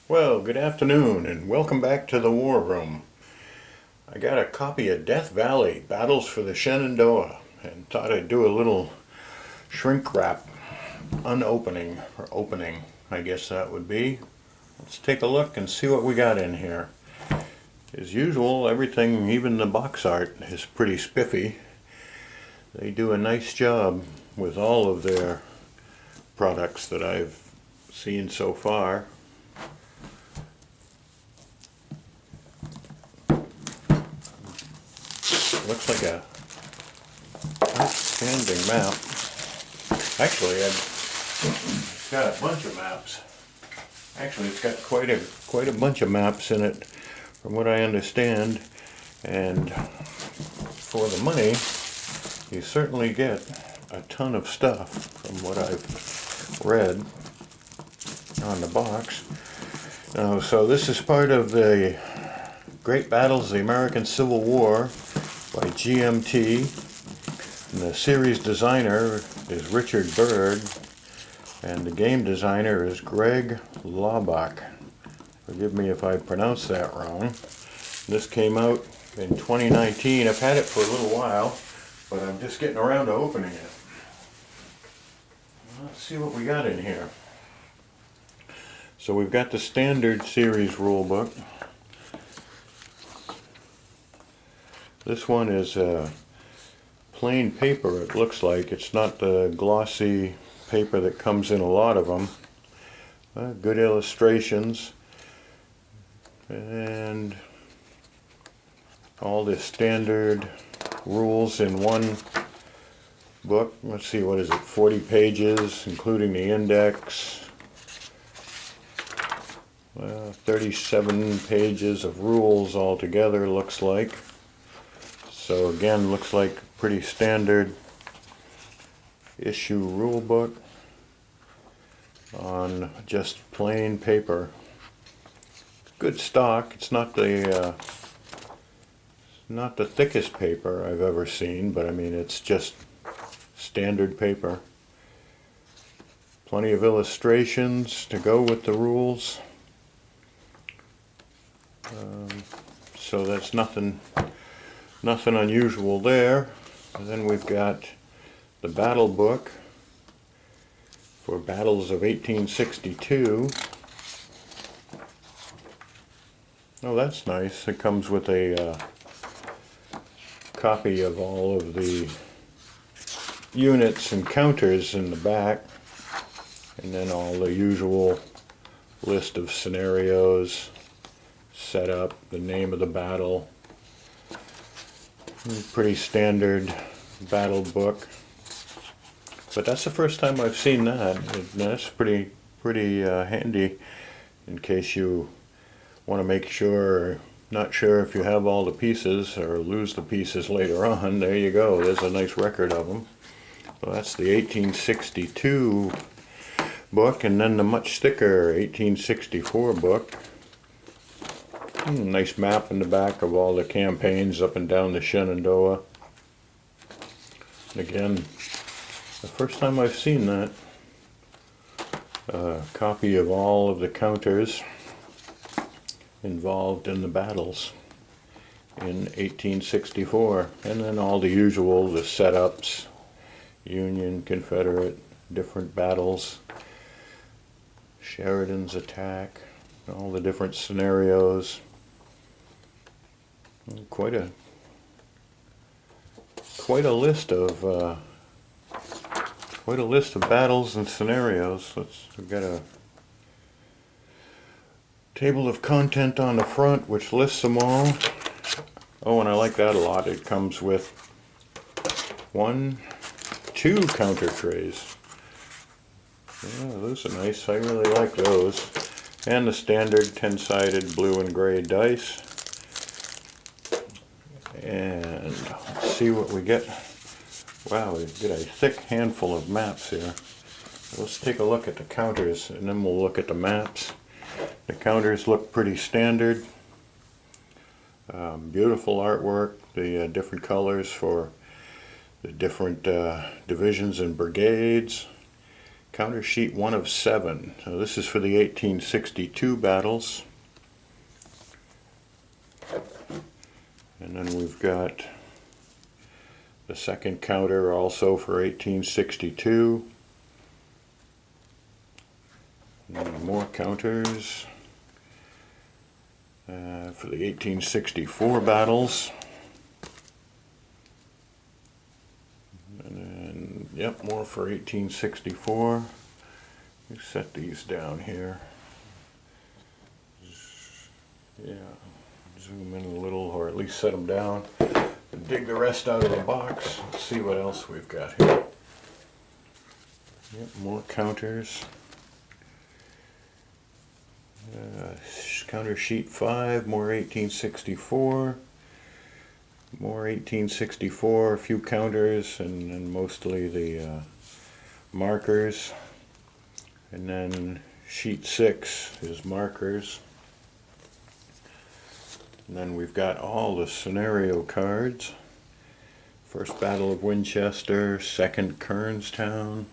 Well, good afternoon and welcome back to the War Room. I got a copy of Death Valley, Battles for the Shenandoah, and thought I'd do a little shrink wrap unopening, or opening, I guess that would be. Let's take a look and see what we got in here. As usual, everything, even the box art, is pretty spiffy. They do a nice job with all of their products that I've seen so far. Looks like a outstanding map. Actually, it's got a bunch of maps. Actually, it's got quite a bunch of maps in it, from what I understand. And for the money, you certainly get a ton of stuff, from what I've read on the box. So this is part of the Great Battles of the American Civil War by GMT, and the series designer is Richard Bird, and the game designer is Greg Laubach. Forgive me if I pronounced that wrong. This came out in 2019. I've had it for a little while, but I'm just getting around to opening it. Let's see what we got in here. So we've got the standard series rulebook. This one is plain paper, it looks like. It's not the glossy paper that comes in a lot of them. Good illustrations. And all the standard rules in one book. Let's see, what is it? 40 pages, including the index. 37 pages of rules altogether, looks like. So again, looks like pretty standard issue rule book on just plain paper. Good stock. It's not the thickest paper I've ever seen, but I mean it's just standard paper. Plenty of illustrations to go with the rules. So that's nothing unusual there. And then we've got the battle book for battles of 1862. Oh, that's nice. It comes with a copy of all of the units and counters in the back, and then all the usual list of scenarios, setup, the name of the battle. Pretty standard battle book, but that's the first time I've seen that. That's pretty handy in case you want to make sure, not sure if you have all the pieces or lose the pieces later on. There you go, there's a nice record of them. So that's the 1862 book, and then the much thicker 1864 book. Nice map in the back of all the campaigns up and down the Shenandoah. Again, the first time I've seen that. A copy of all of the counters involved in the battles in 1864. And then all the usual, the setups, Union, Confederate, different battles, Sheridan's attack, all the different scenarios. Quite a list of battles and scenarios. We've got a table of content on the front which lists them all. Oh, and I like that a lot. It comes with 2 counter trays. Yeah, those are nice. I really like those. And the standard 10-sided blue and gray dice. And let's see what we get. Wow, we get a thick handful of maps here. Let's take a look at the counters, and then we'll look at the maps. The counters look pretty standard. Beautiful artwork, the different colors for the different divisions and brigades. Counter sheet 1 of 7. So this is for the 1862 battles. And then we've got the second counter also for 1862. And more counters for the 1864 battles. And then, yep, more for 1864. You set these down here. Yeah, zoom in a little, or at least set them down. And dig the rest out of the box. Let's see what else we've got here. Yep, more counters. Counter sheet 5, more 1864. More 1864, a few counters, and mostly the markers. And then sheet 6 is markers. And then we've got all the scenario cards. First Battle of Winchester, Second Kernstown,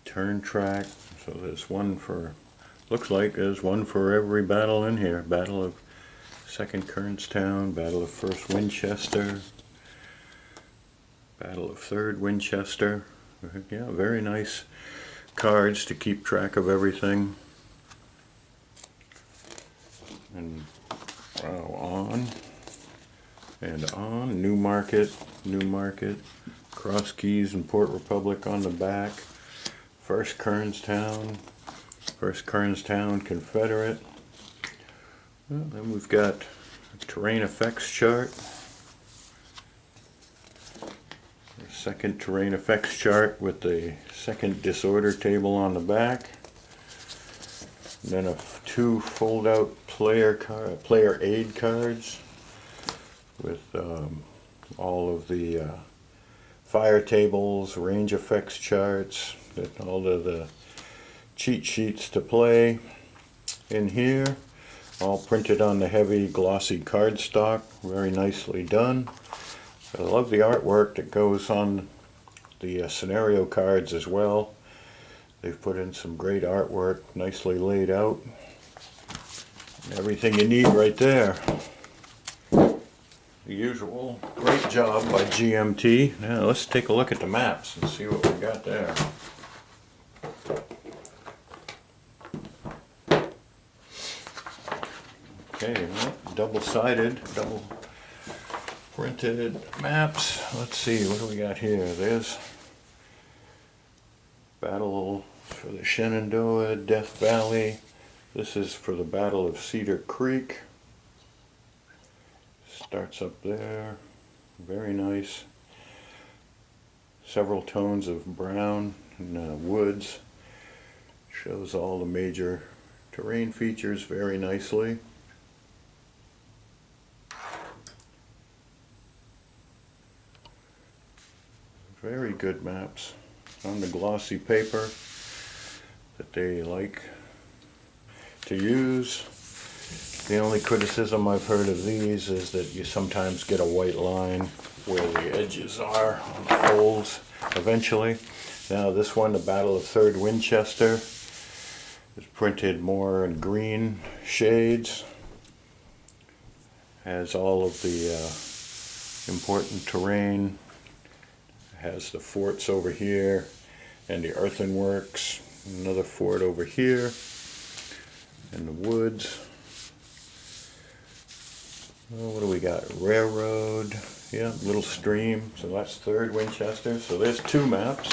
Turn Track. So there's one for, looks like there's one for every battle in here. Battle of Second Kernstown, Battle of First Winchester, Battle of Third Winchester. Yeah, very nice cards to keep track of everything. And on and on. Newmarket, Cross Keys and Port Republic on the back. First Kernstown Confederate. Well, then we've got a terrain effects chart. The second terrain effects chart with the second disorder table on the back. And then two fold-out player aid cards with all of the fire tables, range effects charts, all of the cheat sheets to play in here, all printed on the heavy glossy cardstock, very nicely done. I love the artwork that goes on the scenario cards as well. They've put in some great artwork, nicely laid out. Everything you need right there. The usual. Great job by GMT. Now let's take a look at the maps and see what we got there. Okay, well, double-sided, double printed maps. Let's see, what do we got here? There's Battle for the Shenandoah, Death Valley. This is for the Battle of Cedar Creek. Starts up there. Very nice. Several tones of brown and woods. Shows all the major terrain features very nicely. Very good maps on the glossy paper that they like to use. The only criticism I've heard of these is that you sometimes get a white line where the edges are on the folds eventually. Now this one, the Battle of Third Winchester, is printed more in green shades. Has all of the important terrain. Has the forts over here and the earthworks. Another fort over here. And the woods. Oh, what do we got? Railroad. Yeah, little stream. So that's Third Winchester. So there's two maps.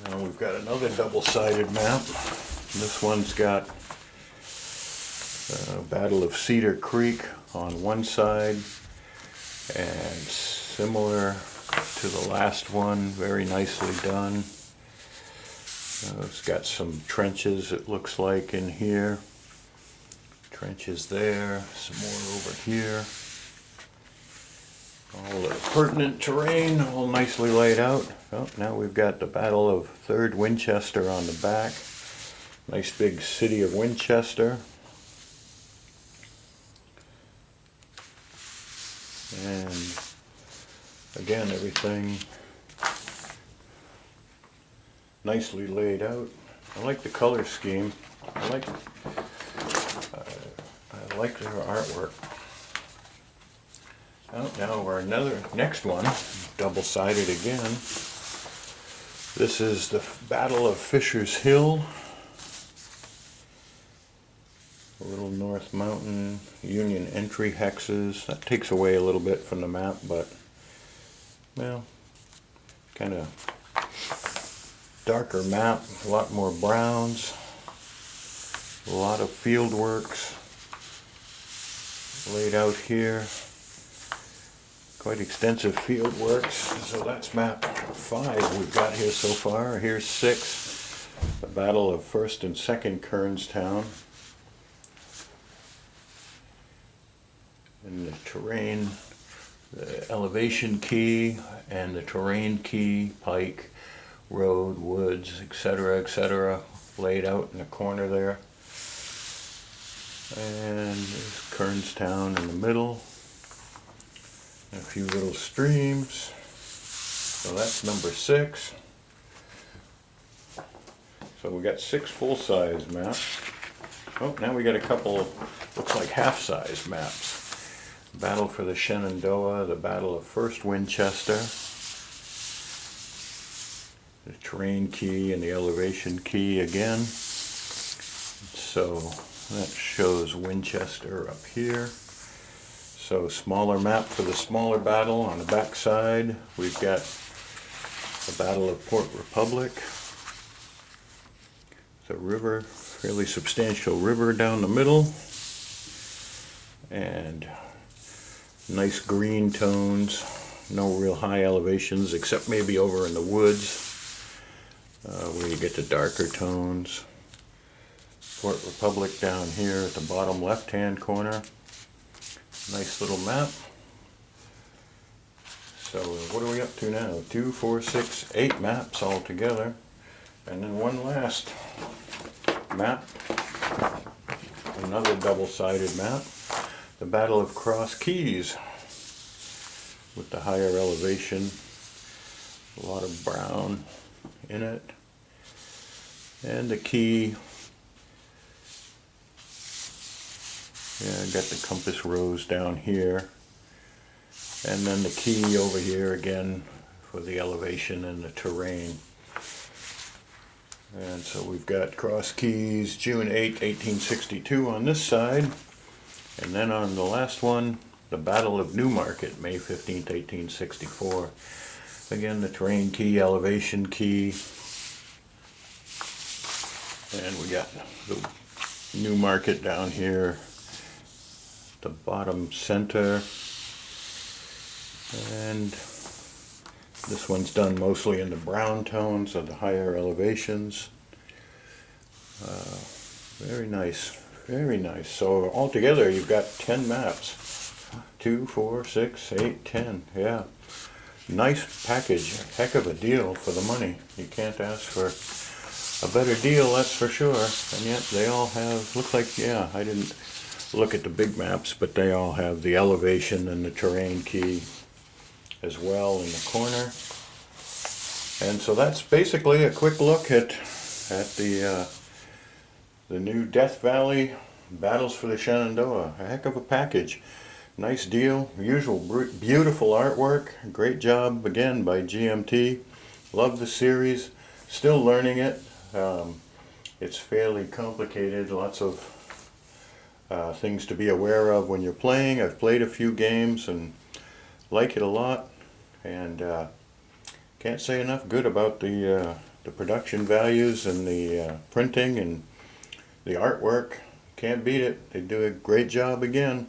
Now we've got another double-sided map. This one's got Battle of Cedar Creek on one side, and similar to the last one, very nicely done. It's got some trenches, it looks like, in here. Trenches there, some more over here. All the pertinent terrain, all nicely laid out. Oh, now we've got the Battle of Third Winchester on the back. Nice big city of Winchester. And again, everything nicely laid out. I like the color scheme. I like their artwork. Now our next one, double-sided again. This is the Battle of Fisher's Hill. Little North Mountain Union entry hexes. That takes away a little bit from the map, but well, kind of darker map, a lot more browns, a lot of field works laid out here. Quite extensive field works. So that's map 5 we've got here so far. Here's 6, the Battle of 1st and 2nd Kernstown. And the terrain, the elevation key and the terrain key, pike, road, woods, etc., laid out in the corner there. And there's Kernstown in the middle. And a few little streams. So that's number 6. So we got 6 full-size maps. Oh, now we got a couple, looks like half-size maps. Battle for the Shenandoah, the Battle of 1st Winchester, the terrain key and the elevation key again. So that shows Winchester up here. So smaller map for the smaller battle. On the back side we've got the Battle of Port Republic. The river, fairly substantial river down the middle, and nice green tones, no real high elevations except maybe over in the woods where you get the darker tones. Port Republic down here at the bottom left hand corner. Nice little map. So what are we up to now? 2, 4, 6, 8 maps all together. And then one last map, another double-sided map. The Battle of Cross Keys with the higher elevation, a lot of brown in it, and the key. Yeah, I got the compass rose down here, and then the key over here again for the elevation and the terrain. And so we've got Cross Keys, June 8, 1862 on this side. And then on the last one, the Battle of Newmarket, May 15th, 1864. Again, the terrain key, elevation key. And we got the Newmarket down here, the bottom center. And this one's done mostly in the brown tones of the higher elevations. Very nice. Very nice. So altogether you've got 10 maps. 2, 4, 6, 8, 10. Yeah. Nice package. Heck of a deal for the money. You can't ask for a better deal, that's for sure. And yet they all have, look like, yeah, I didn't look at the big maps, but they all have the elevation and the terrain key as well in the corner. And so that's basically a quick look at the new Death Valley Battles for the Shenandoah. A heck of a package. Nice deal. Usual beautiful artwork. Great job again by GMT. Love the series. Still learning it. It's fairly complicated. Lots of things to be aware of when you're playing. I've played a few games and like it a lot. And can't say enough good about the production values and the printing and the artwork. Can't beat it. They do a great job again.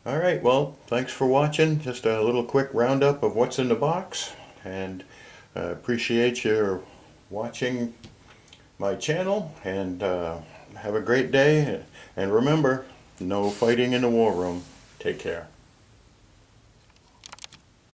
Alright, well, thanks for watching. Just a little quick roundup of what's in the box. And appreciate your watching my channel. And have a great day. And remember, no fighting in the war room. Take care.